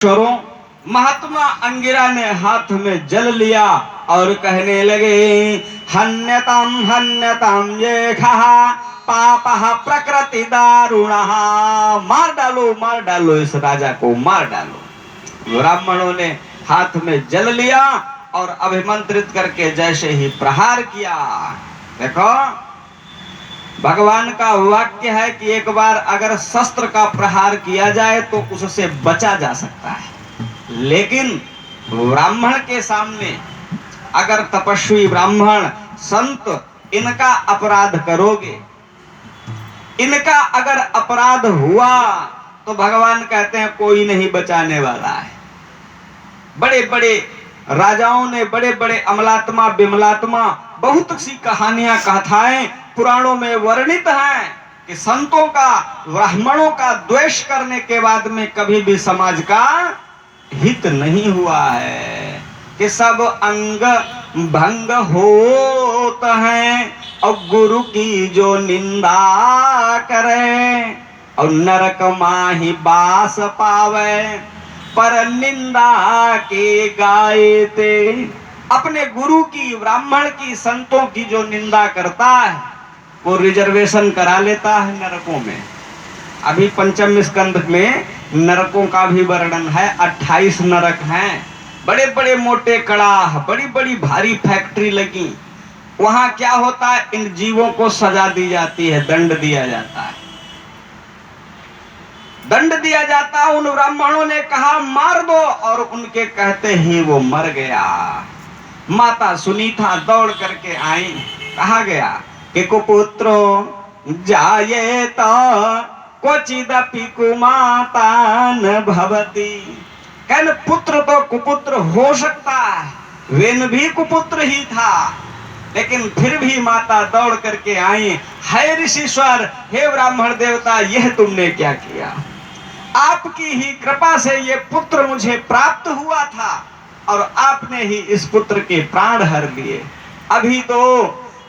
चोरों महात्मा अंगिरा ने हाथ में जल लिया और कहने लगे, हन्यताम ये खहा पापः प्रकृति दारुणः। मार डालो इस राजा को, मार डालो। ब्राह्मणों ने हाथ में जल लिया और अभिमंत्रित करके जैसे ही प्रहार किया। देखो, भगवान का वाक्य है कि एक बार अगर शस्त्र का प्रहार किया जाए तो उससे बचा जा सकता है, लेकिन ब्राह्मण के सामने अगर तपस्वी ब्राह्मण संत इनका अपराध करोगे, इनका अगर अपराध हुआ तो भगवान कहते हैं कोई नहीं बचाने वाला है। बड़े बड़े राजाओं ने, बड़े बड़े अमलात्मा विमलात्मा बहुत सी कहानियां कथाएं पुराणों में वर्णित हैं कि संतों का, ब्राह्मणों का द्वेष करने के बाद में कभी भी समाज का हित नहीं हुआ है, कि सब अंग भंग होता है और गुरु की जो निंदा करे और नरक माही बास पावे पर निंदा के गाए ते। अपने गुरु की, ब्राह्मण की, संतों की जो निंदा करता है वो रिजर्वेशन करा लेता है नरकों में। अभी पंचम स्कंद में नरकों का भी वर्णन है। 28 नरक हैं, बड़े बड़े मोटे कड़ाह, बड़ी बड़ी भारी फैक्ट्री लगी। वहां क्या होता है, इन जीवों को सजा दी जाती है, दंड दिया जाता है, दंड दिया जाता। उन ब्राह्मणों ने कहा मार दो, और उनके कहते ही वो मर गया। माता सुनीता दौड़ करके आई। कहा गया कि कुपुत्रो जायेत क्वचिदपि कुमाता न भवति। कहने पुत्र तो कुपुत्र हो सकता है, वेन भी कुपुत्र ही था, लेकिन फिर भी माता दौड़ करके आई। हे ऋषिश्वर, हे ब्राह्मण देवता, यह तुमने क्या किया? आपकी ही कृपा से ये पुत्र मुझे प्राप्त हुआ था और आपने ही इस पुत्र के प्राण हर लिए। अभी तो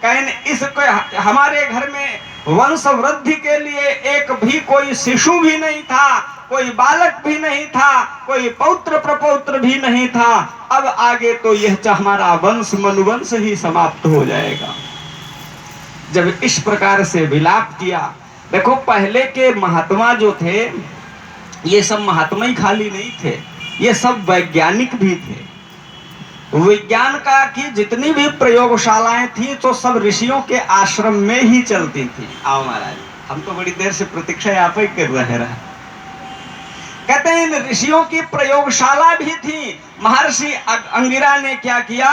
कहने इसको हमारे घर में वंश वृद्धि के लिए एक भी कोई शिशु भी नहीं था, कोई बालक भी नहीं था, कोई पौत्र प्रपौत्र भी नहीं था। अब आगे तो यह हमारा वंश मनुवंश ही समाप्त हो जाएगा। जब इस प्रकार से विलाप किया, देखो पहले के महात्मा जो थे, ये सब महात्मा ही खाली नहीं थे, ये सब वैज्ञानिक भी थे। विज्ञान का की जितनी भी प्रयोगशालाएं थी तो सब ऋषियों के आश्रम में ही चलती थी। आओ महाराज, हम तो बड़ी देर से प्रतीक्षा आप ही कर रहे। कहते हैं इन ऋषियों की प्रयोगशाला भी थी। महर्षि अंगिरा ने क्या किया,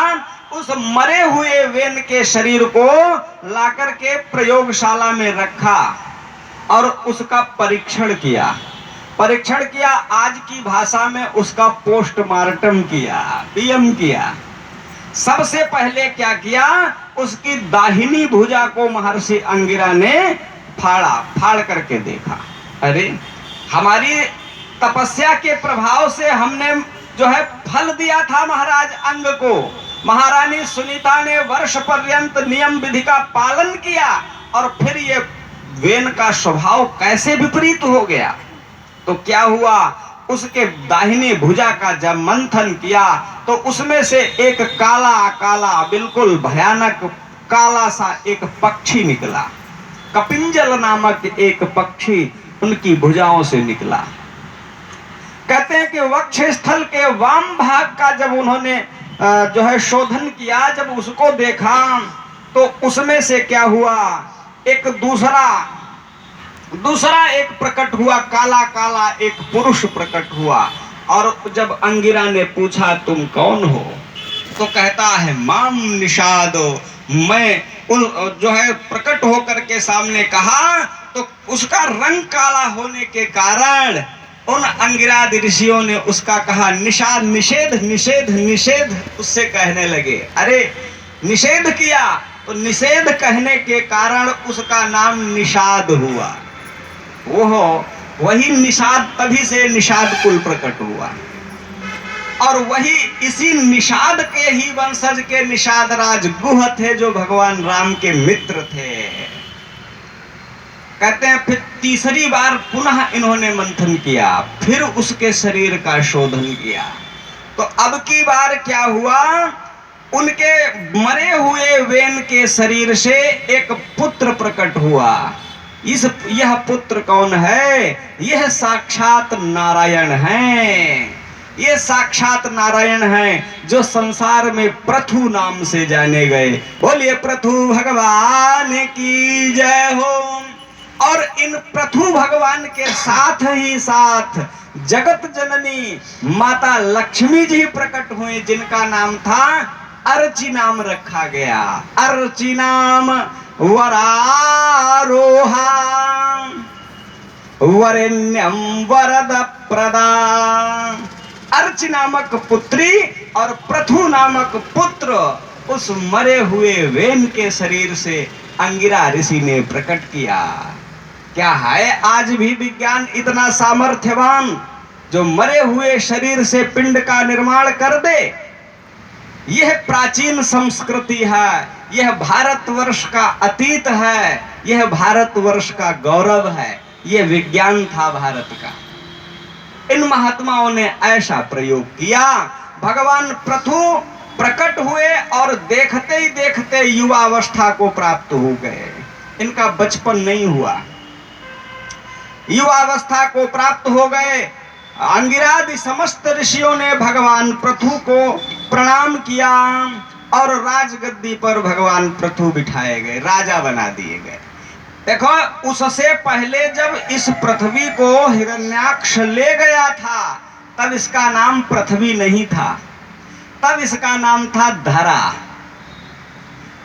उस मरे हुए वेन के शरीर को लाकर के प्रयोगशाला में रखा और उसका परीक्षण किया। आज की भाषा में उसका पोस्टमार्टम किया, पीएम किया। सबसे पहले क्या किया, उसकी दाहिनी भुजा को महर्षि अंगिरा ने फाड़ करके देखा। अरे, हमारी तपस्या के प्रभाव से हमने जो है फल दिया था महाराज अंग को। महारानी सुनीता ने वर्ष पर्यंत नियम विधि का पालन किया और फिर ये वेन का स्वभाव कैसे विपरीत हो गया। तो क्या हुआ, उसके दाहिनी भुजा का जब मंथन किया तो उसमें से एक काला काला बिल्कुल भयानक काला सा एक पक्षी निकला। कपिंजल नामक एक पक्षी उनकी भुजाओं से निकला। कहते हैं कि वक्ष स्थल के वाम भाग का जब उन्होंने जो है शोधन किया, जब उसको देखा तो उसमें से क्या हुआ, एक दूसरा एक प्रकट हुआ, काला काला एक पुरुष प्रकट हुआ। और जब अंगिरा ने पूछा तुम कौन हो, तो कहता है माम निषादो। मैं जो है प्रकट होकर के सामने कहा तो उसका रंग काला होने के कारण उन अंगिराद ऋषियों ने उसका कहा निषाद, निषेध निषेध निषेध उससे कहने लगे। अरे निषेध किया तो निषेध कहने के कारण उसका नाम निषाद हुआ। वो वही निषाद, तभी से निषाद कुल प्रकट हुआ। और वही इसी निषाद के ही वंशज के निषाद राज गुह थे, जो भगवान राम के मित्र थे। कहते हैं फिर तीसरी बार पुनः इन्होंने मंथन किया, फिर उसके शरीर का शोधन किया। तो अब की बार क्या हुआ, उनके मरे हुए वेन के शरीर से एक पुत्र प्रकट हुआ। यह पुत्र कौन है? यह साक्षात नारायण हैं। ये साक्षात नारायण हैं जो संसार में पृथु नाम से जाने गए। बोलिए पृथु भगवान की जय हो। और इन पृथु भगवान के साथ ही साथ जगत जननी माता लक्ष्मी जी प्रकट हुए, जिनका नाम था अर्ची, नाम रखा गया। अर्ची नाम वरारोहा वरेण्यम वरद प्रदा। अर्ची नामक पुत्री और पृथु नामक पुत्र उस मरे हुए वेन के शरीर से अंगिरा ऋषि ने प्रकट किया। क्या है आज भी विज्ञान इतना सामर्थ्यवान जो मरे हुए शरीर से पिंड का निर्माण कर दे? यह प्राचीन संस्कृति है, यह भारतवर्ष का अतीत है, यह भारतवर्ष का गौरव है, यह विज्ञान था भारत का। इन महात्माओं ने ऐसा प्रयोग किया। भगवान पृथु प्रकट हुए और देखते ही देखते युवावस्था को प्राप्त हो गए। इनका बचपन नहीं हुआ, युवावस्था को प्राप्त हो गए। अंगिरादि समस्त ऋषियों ने भगवान पृथु को प्रणाम किया और राजगद्दी पर भगवान पृथु बिठाए गए, राजा बना दिए गए। देखो, उससे पहले जब इस पृथ्वी को हिरण्याक्ष ले गया था तब इसका नाम पृथ्वी नहीं था, तब इसका नाम था धरा।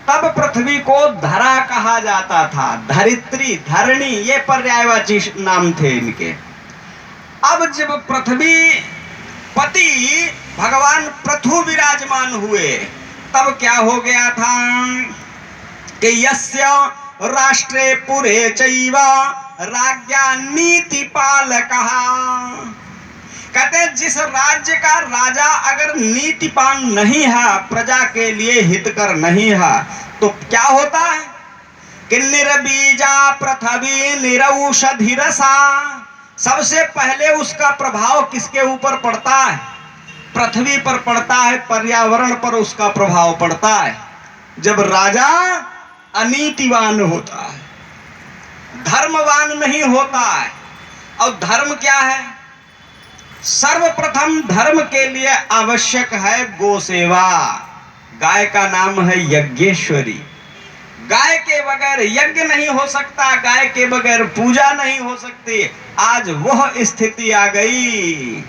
तब पृथ्वी को धरा कहा जाता था। धरित्री, धरणी, ये पर्यायवाची नाम थे इनके। अब जब पृथ्वी पति भगवान पृथु विराजमान हुए तब क्या हो गया था कि यस्य राष्ट्रे पुरे चैव राज्ञा नीति पालकः। कहते हैं जिस राज्य का राजा अगर नीतिपान नहीं है, प्रजा के लिए हितकर नहीं है, तो क्या होता है कि निर्बीजा पृथ्वी निरौषधिरसा। सबसे पहले उसका प्रभाव किसके ऊपर पड़ता है? पृथ्वी पर पड़ता है, पर्यावरण पर उसका प्रभाव पड़ता है। जब राजा अनीतिवान होता है, धर्मवान नहीं होता है। और धर्म क्या है? सर्वप्रथम धर्म के लिए आवश्यक है गो सेवा। गाय का नाम है यज्ञेश्वरी। गाय के बगैर यज्ञ नहीं हो सकता, गाय के बगैर पूजा नहीं हो सकती। आज वह स्थिति आ गई,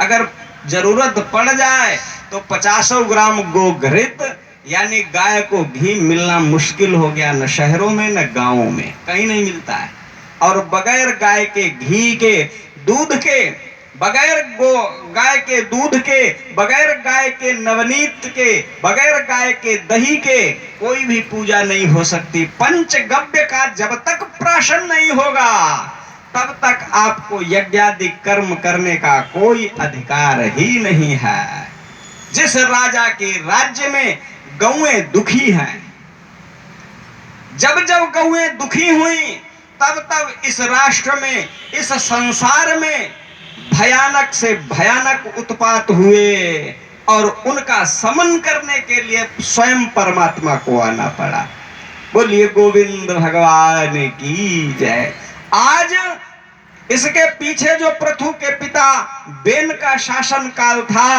अगर जरूरत पड़ जाए तो 50 ग्राम गोघृत यानी गाय को घी मिलना मुश्किल हो गया। न शहरों में न गांवों में, कहीं नहीं मिलता है। और बगैर गाय के घी के, दूध के, बगैर गाय के दूध के, बगैर गाय के नवनीत के, बगैर गाय के दही के कोई भी पूजा नहीं हो सकती। पंचगव्य का जब तक प्राशन नहीं होगा तब तक आपको यज्ञादि कर्म करने का कोई अधिकार ही नहीं है। जिस राजा के राज्य में गौएं दुखी हैं, जब जब गौएं दुखी हुई तब तब इस राष्ट्र में, इस संसार में भयानक से भयानक उत्पात हुए और उनका समन करने के लिए स्वयं परमात्मा को आना पड़ा। बोलिए गोविंद भगवान की जय। आज इसके पीछे जो पृथु के पिता बेन का शासन काल था,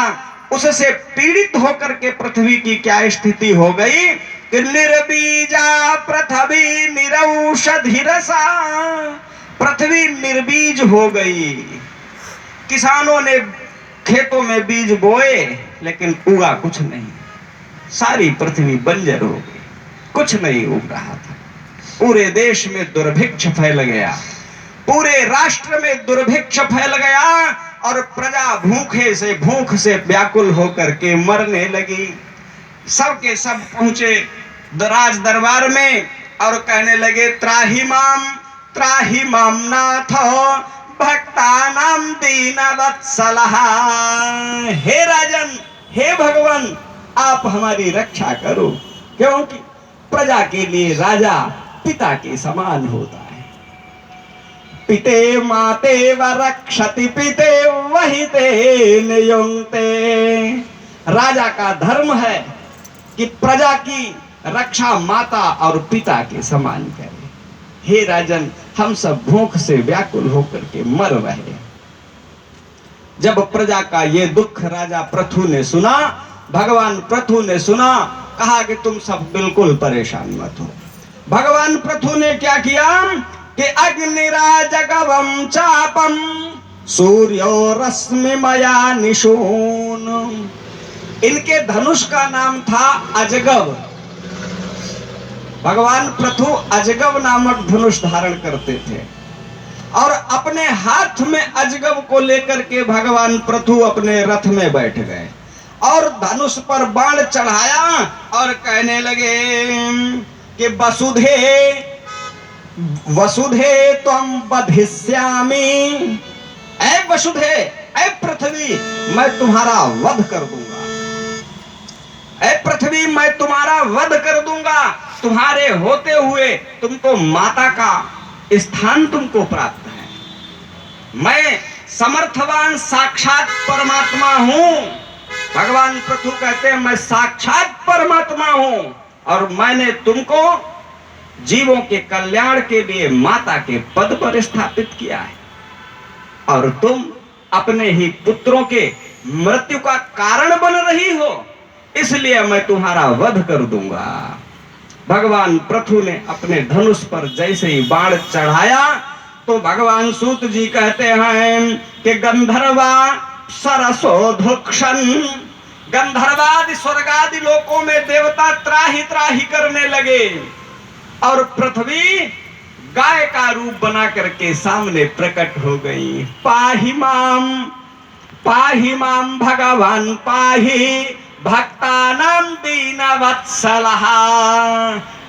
उससे पीड़ित होकर के पृथ्वी की क्या स्थिति हो गई कि निर्बीजा पृथ्वी निरौषधिरसा। पृथ्वी निर्बीज हो गई। किसानों ने खेतों में बीज बोए लेकिन उगा कुछ नहीं। सारी पृथ्वी बंजर हो गई, कुछ नहीं उग रहा था। पूरे देश में दुर्भिक्ष फैल गया, पूरे राष्ट्र में दुर्भिक्ष फैल गया और प्रजा भूख से व्याकुल होकर के मरने लगी। सब के सब पहुंचे राज दरबार में और कहने लगे त्राहि माम नाथ भक्तानाम दीन वत्सलः। हे राजन, हे भगवान, आप हमारी रक्षा करो, क्योंकि प्रजा के लिए राजा पिता के समान होता है। पिते माते व रक्षति पिते वही ते नियुंक्ते। राजा का धर्म है कि प्रजा की रक्षा माता और पिता के समान करे। हे राजन, हम सब भूख से व्याकुल होकर के मर रहे। जब प्रजा का ये दुख राजा पृथु ने सुना, भगवान पृथु ने सुना, कहा कि तुम सब बिल्कुल परेशान मत हो। भगवान पृथु ने क्या किया कि अग्निराजगवम चापम सूर्यो रश्मिमया निशून। इनके धनुष का नाम था अजगव। भगवान पृथु अजगव नामक धनुष धारण करते थे और अपने हाथ में अजगव को लेकर के भगवान पृथु अपने रथ में बैठ गए और धनुष पर बाण चढ़ाया और कहने लगे कि वसुधे वसुधे त्वं वधिष्यामि। ऐ वसुधे, ऐ पृथ्वी, मैं तुम्हारा वध कर दूंगा। ऐ पृथ्वी, मैं तुम्हारा वध कर दूंगा। तुम्हारे होते हुए तुमको माता का स्थान तुमको प्राप्त है। मैं समर्थवान साक्षात परमात्मा हूं। भगवान पृथु कहते हैं मैं साक्षात परमात्मा हूं और मैंने तुमको जीवों के कल्याण के लिए माता के पद पर स्थापित किया है और तुम अपने ही पुत्रों के मृत्यु का कारण बन रही हो, इसलिए मैं तुम्हारा वध कर दूंगा। भगवान पृथु ने अपने धनुष पर जैसे ही बाण चढ़ाया तो भगवान सूत जी कहते हैं कि गंधर्वा सरसोधुक्षण। गंधर्वादि स्वर्गादि लोकों में देवता त्राही त्राही करने लगे और पृथ्वी गाय का रूप बना करके सामने प्रकट हो गई। पाहि माम भगवान पाहि भक्तानां दीनवत्सलः।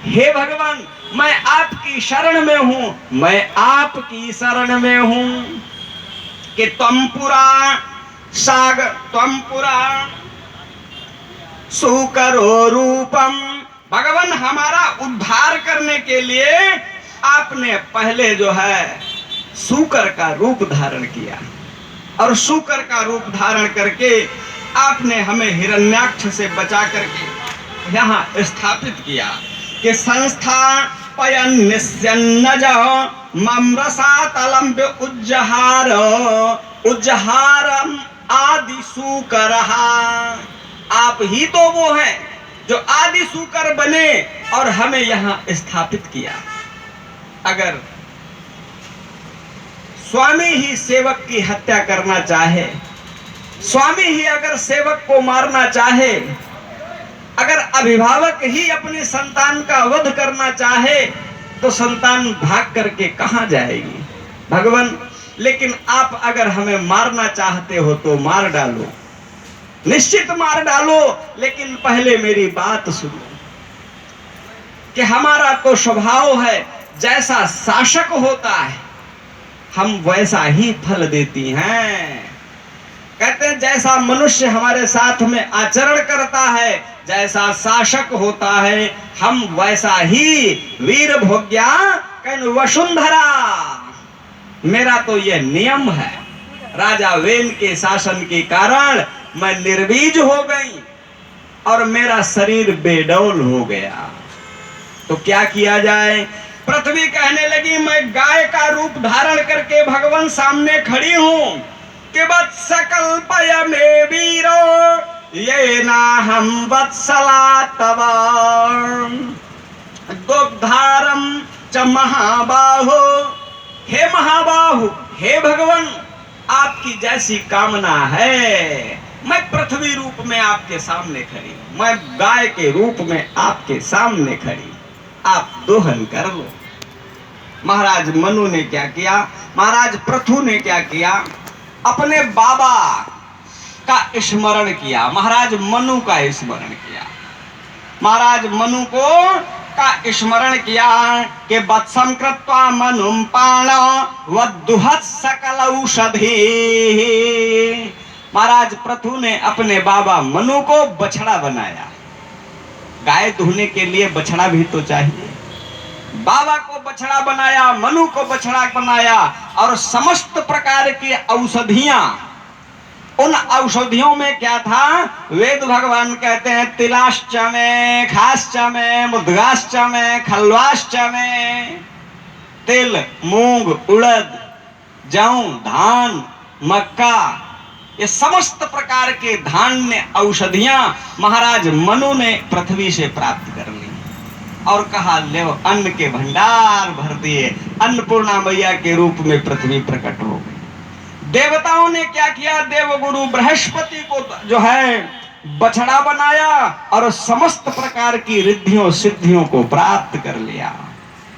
हे भगवान, मैं आपकी शरण में हूं, मैं आपकी शरण में हूं कि त्वं पुरा सुकरो रूपम। भगवान, हमारा उद्धार करने के लिए आपने पहले जो है सूकर का रूप धारण किया और सूकर का रूप धारण करके आपने हमें हिरण्याक्ष से बचा करके यहाँ स्थापित किया कि संस्था पयन निस्यन्नज ममरसातलम उज्जहारम आदि सूकरहा। आप ही तो वो हैं जो आदि सूकर बने और हमें यहाँ स्थापित किया। अगर स्वामी ही सेवक की हत्या करना चाहे, स्वामी ही अगर सेवक को मारना चाहे, अगर अभिभावक ही अपनी संतान का वध करना चाहे तो संतान भाग करके कहां जाएगी। भगवान, लेकिन आप अगर हमें मारना चाहते हो तो मार डालो, निश्चित मार डालो, लेकिन पहले मेरी बात सुनो कि हमारा तो स्वभाव है जैसा शासक होता है हम वैसा ही फल देती हैं। कहते हैं जैसा मनुष्य हमारे साथ में आचरण करता है, जैसा शासक होता है, हम वैसा ही वीर भोग्या कहन वसुंधरा। मेरा तो यह नियम है। राजा वेन के शासन के कारण मैं निर्बीज हो गई और मेरा शरीर बेडौल हो गया। तो क्या किया जाए? पृथ्वी कहने लगी मैं गाय का रूप धारण करके भगवान सामने खड़ी हूं कि वत्सकल्पय में वीरो ये ना हम वत्सला तव दुग्धारम च महाबाहो। हे महाबाहु, हे भगवान, आपकी जैसी कामना है मैं पृथ्वी रूप में आपके सामने खड़ी हूं, मैं गाय के रूप में आपके सामने खड़ी, आप दोहन कर लो। महाराज मनु ने क्या किया? महाराज पृथु ने क्या किया? अपने बाबा का स्मरण किया, महाराज मनु का स्मरण किया। महाराज मनु को का स्मरण किया कि वत्सं कृत्वा मनुं पाण वद्दुहत् सकल औषधि। महाराज पृथु ने अपने बाबा मनु को बछड़ा बनाया। गाय दुहने के लिए बछड़ा भी तो चाहिए। बाबा को बछड़ा बनाया, मनु को बछड़ा बनाया, और समस्त प्रकार की औषधियां, उन औषधियों में क्या था? वेद भगवान कहते हैं तिलाश्च में, खाश्च में, मुद्गाश्च में, खलवाश्च में। तिल, मूंग, उड़द, जौ, धान, मक्का, ये समस्त प्रकार के धान्य औषधियां महाराज मनु ने पृथ्वी से प्राप्त कर ली और कहा ले अन्न के भंडार भर दिए। अन्नपूर्णा मैया के रूप में पृथ्वी प्रकट हो गई। देवताओं ने क्या किया? देवगुरु बृहस्पति को जो है बछड़ा बनाया और समस्त प्रकार की रिद्धियों सिद्धियों को प्राप्त कर लिया।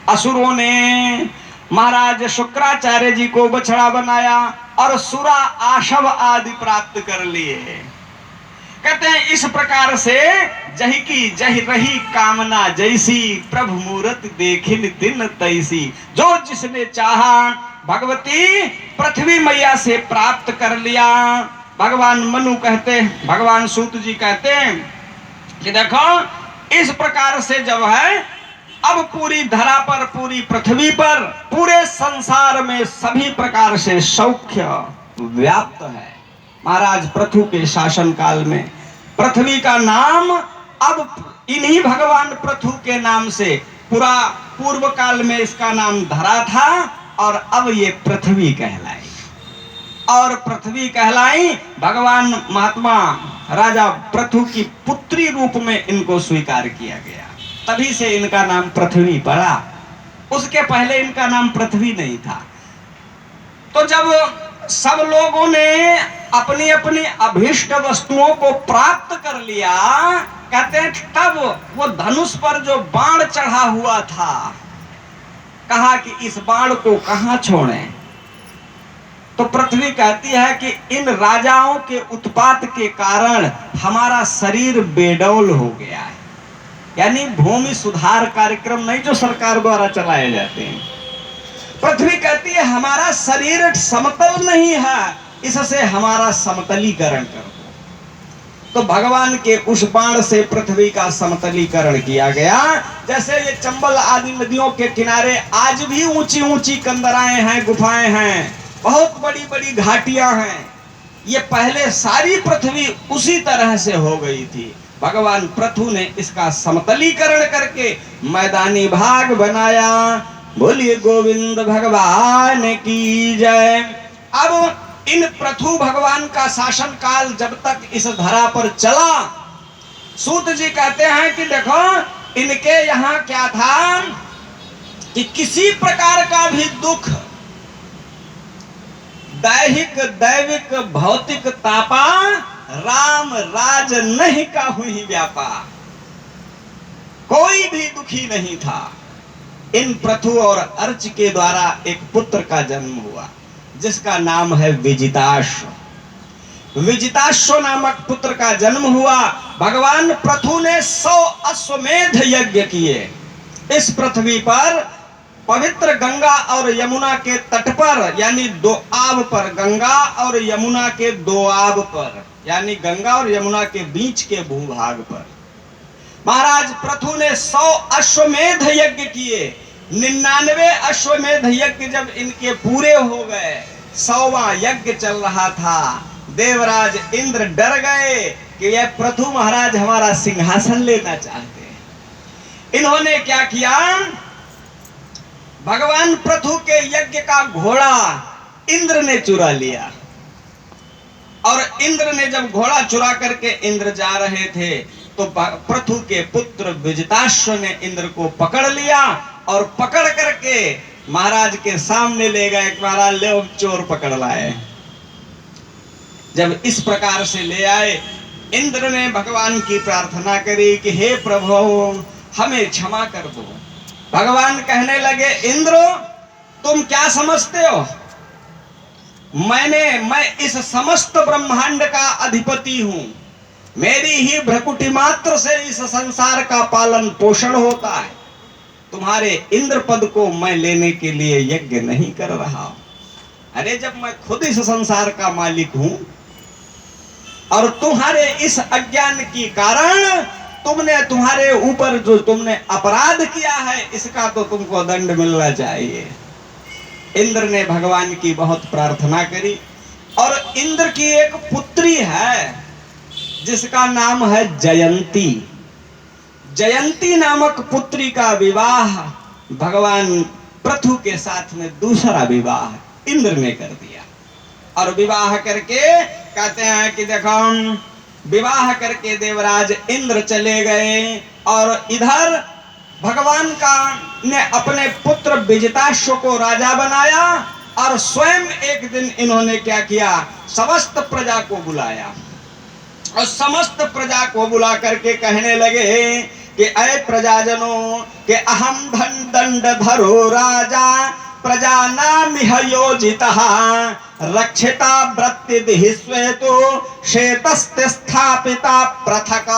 असुरों ने महाराज शुक्राचार्य जी को बछड़ा बनाया और सुरा आशव आदि प्राप्त कर लिए। कहते हैं इस प्रकार से जही की जही रही कामना जैसी, प्रभु मूरत देखिन दिन तैसी। जो जिसने चाहा भगवती पृथ्वी मैया से प्राप्त कर लिया। भगवान मनु कहते, भगवान सूत जी कहते हैं कि देखो इस प्रकार से जब है अब पूरी धरा पर, पूरी पृथ्वी पर, पूरे संसार में सभी प्रकार से सौख्य व्याप्त है। महाराज पृथु के शासन काल में पृथ्वी का नाम अब इन्हीं भगवान पृथु के नाम से, पूरा पूर्व काल में इसका नाम धरा था और अब ये पृथ्वी कहलाई। और पृथ्वी कहलाई भगवान महात्मा राजा पृथु की पुत्री रूप में इनको स्वीकार किया गया, तभी से इनका नाम पृथ्वी पड़ा। उसके पहले इनका नाम पृथ्वी नहीं था। तो जब सब लोगों ने अपनी अपनी अभीष्ट वस्तुओं को प्राप्त कर लिया, कहते हैं तब वो धनुष पर जो बाण चढ़ा हुआ था, कहा कि इस बाण को कहां छोड़ें? तो पृथ्वी कहती है कि इन राजाओं के उत्पात के कारण हमारा शरीर बेडौल हो गया है। यानी भूमि सुधार कार्यक्रम नहीं जो सरकार द्वारा चलाए जाते हैं। पृथ्वी कहती है हमारा शरीर समतल नहीं है, इससे हमारा समतलीकरण कर दो। तो भगवान के उस बाण से पृथ्वी का समतलीकरण किया गया। जैसे ये चंबल आदि नदियों के किनारे आज भी ऊंची ऊंची कंदराएं हैं, गुफाएं हैं, बहुत बड़ी बड़ी घाटियां हैं। ये पहले सारी पृथ्वी उसी तरह से हो गई थी। भगवान पृथु ने इसका समतलीकरण करके मैदानी भाग बनाया। बोलिए गोविंद भगवान की जय। अब इन पृथु भगवान का शासन काल जब तक इस धरा पर चला, सूत जी कहते हैं कि देखो इनके यहाँ क्या था कि किसी प्रकार का भी दुख, दैहिक दैविक भौतिक तापा, राम राज नहीं का हुई व्यापा, कोई भी दुखी नहीं था। इन पृथु और अर्च के द्वारा एक पुत्र का जन्म हुआ जिसका नाम है विजिताश्व। विजिताश्व नामक पुत्र का जन्म हुआ। भगवान पृथु ने 100 अश्वमेध यज्ञ किए। इस पृथ्वी पर पवित्र गंगा और यमुना के तट पर, यानी दोआब पर, गंगा और यमुना के दोआब पर, यानी गंगा और यमुना के बीच के भूभाग पर महाराज पृथु ने 100 अश्वमेध यज्ञ किए। 99 अश्वमेध यज्ञ जब इनके पूरे हो गए, 100वां यज्ञ चल रहा था, देवराज इंद्र डर गए कि यह पृथु महाराज हमारा सिंहासन लेना चाहते हैं। इन्होंने क्या किया? भगवान पृथु के यज्ञ का घोड़ा इंद्र ने चुरा लिया। और इंद्र ने जब घोड़ा चुरा करके इंद्र जा रहे थे तो पृथु के पुत्र विजिताश्व ने इंद्र को पकड़ लिया और पकड़ करके महाराज के सामने ले गए। महाराज ले चोर पकड़ लाए। जब इस प्रकार से ले आए, इंद्र ने भगवान की प्रार्थना करी कि हे प्रभु हमें क्षमा कर दो। भगवान कहने लगे इंद्र तुम क्या समझते हो? मैं इस समस्त ब्रह्मांड का अधिपति हूं। मेरी ही भ्रकुटी मात्र से इस संसार का पालन पोषण होता है। तुम्हारे इंद्र पद को मैं लेने के लिए यज्ञ नहीं कर रहा हूं। अरे जब मैं खुद इस संसार का मालिक हूं और तुम्हारे इस अज्ञान के कारण तुमने तुम्हारे ऊपर जो तुमने अपराध किया है इसका तो तुमको दंड मिलना चाहिए। इंद्र ने भगवान की बहुत प्रार्थना करी और इंद्र की एक पुत्री है जिसका नाम है जयंती। जयंती नामक पुत्री का विवाह भगवान पृथु के साथ में दूसरा विवाह इंद्र ने कर दिया। और विवाह करके कहते हैं कि देखो विवाह करके देवराज इंद्र चले गए और इधर भगवान का ने अपने पुत्र विजिताश्व को राजा बनाया और स्वयं एक दिन इन्होंने क्या किया, समस्त प्रजा को बुलाया और समस्त प्रजा को बुला करके कहने लगे कि ऐ प्रजाजनों के अहम धन दंड धरो राजा प्रजा नामिह योजितः रक्षिता वृत्ति श्वेतो श्वेतस्ते स्थापिता पृथक।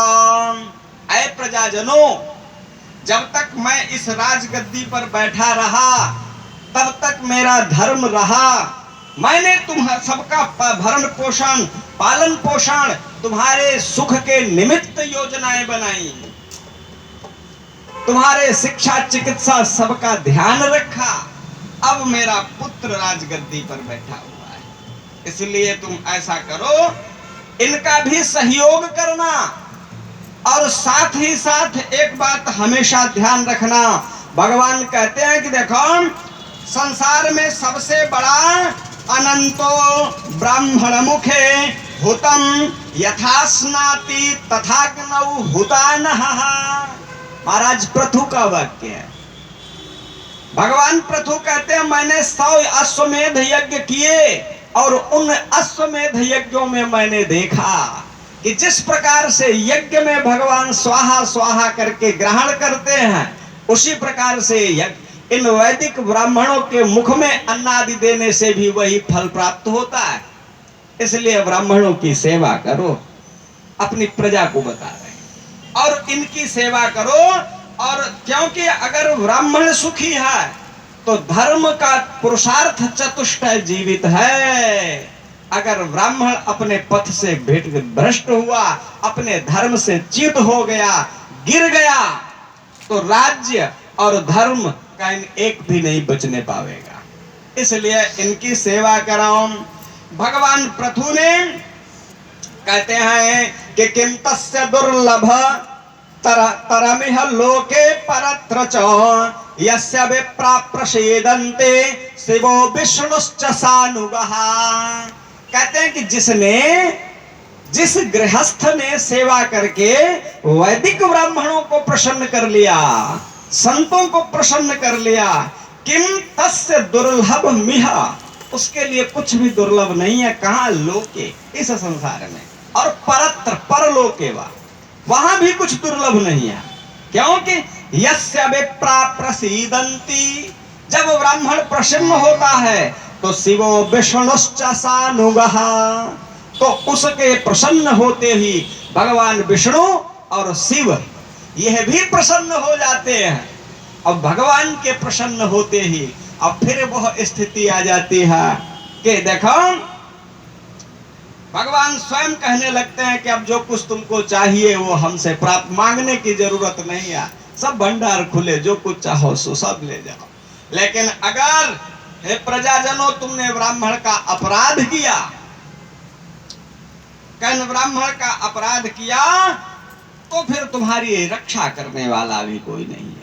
ऐ प्रजाजनों, जब तक मैं इस राजगद्दी पर बैठा रहा तब तक मेरा धर्म रहा। मैंने तुम्हारा सबका भरण पोषण पालन पोषण तुम्हारे सुख के निमित्त योजनाएं बनाई, तुम्हारे शिक्षा चिकित्सा सबका ध्यान रखा। अब मेरा पुत्र राजगद्दी पर बैठा हुआ है, इसलिए तुम ऐसा करो इनका भी सहयोग करना और साथ ही साथ एक बात हमेशा ध्यान रखना। भगवान कहते हैं कि देखो संसार में सबसे बड़ा अनंतो ब्राह्मण मुखे हुतम यथा स्नाति तथा ग्नौ हुतानः। महाराज पृथु का वाक्य है। भगवान पृथु कहते हैं मैंने 100 अश्वमेध यज्ञ किए और उन अश्वमेध यज्ञों में मैंने देखा कि जिस प्रकार से यज्ञ में भगवान स्वाहा स्वाहा करके ग्रहण करते हैं उसी प्रकार से इन वैदिक ब्राह्मणों के मुख में अन्नादि देने से भी वही फल प्राप्त होता है। इसलिए ब्राह्मणों की सेवा करो, अपनी प्रजा को बता रहे और इनकी सेवा करो। और क्योंकि अगर ब्राह्मण सुखी है तो धर्म का पुरुषार्थ चतुष्टय जीवित है। अगर ब्राह्मण अपने पथ से भ्रष्ट हुआ, अपने धर्म से च्युत हो गया, गिर गया, तो राज्य और धर्म का एक भी नहीं बचने पावेगा। इसलिए इनकी सेवा कराओ। भगवान पृथु ने कहते हैं कि किम तस्य दुर्लभ तरमिह लोके परत्र च यस्य विप्रा प्रसीदन्ते शिवो विष्णुश्च सानुगः। कहते हैं कि जिस गृहस्थ ने सेवा करके वैदिक ब्राह्मणों को प्रसन्न कर लिया, संतों को प्रसन्न कर लिया, किम तस्य दुर्लभ मिह, उसके लिए कुछ भी दुर्लभ नहीं है। कहाँ लोके, इस संसार में, और परत्र परलोके वहां भी कुछ दुर्लभ नहीं है। क्योंकि यस्य विप्रा प्रसीदन्ति, जब ब्राह्मण प्रसन्न होता है तो शिवो विष्णुश्च सानुगः, तो उसके प्रसन्न होते ही भगवान विष्णु और शिव यह भी प्रसन्न हो जाते हैं। अब भगवान के प्रसन्न होते ही अब फिर वह स्थिति आ जाती है कि देखो भगवान स्वयं कहने लगते हैं कि अब जो कुछ तुमको चाहिए वो हमसे प्राप्त, मांगने की जरूरत नहीं है, सब भंडार खुले, जो कुछ चाहो सो सब ले जाओ। लेकिन अगर हे प्रजाजनों तुमने ब्राह्मण का अपराध किया, ब्राह्मण का अपराध किया, तो फिर तुम्हारी रक्षा करने वाला भी कोई नहीं।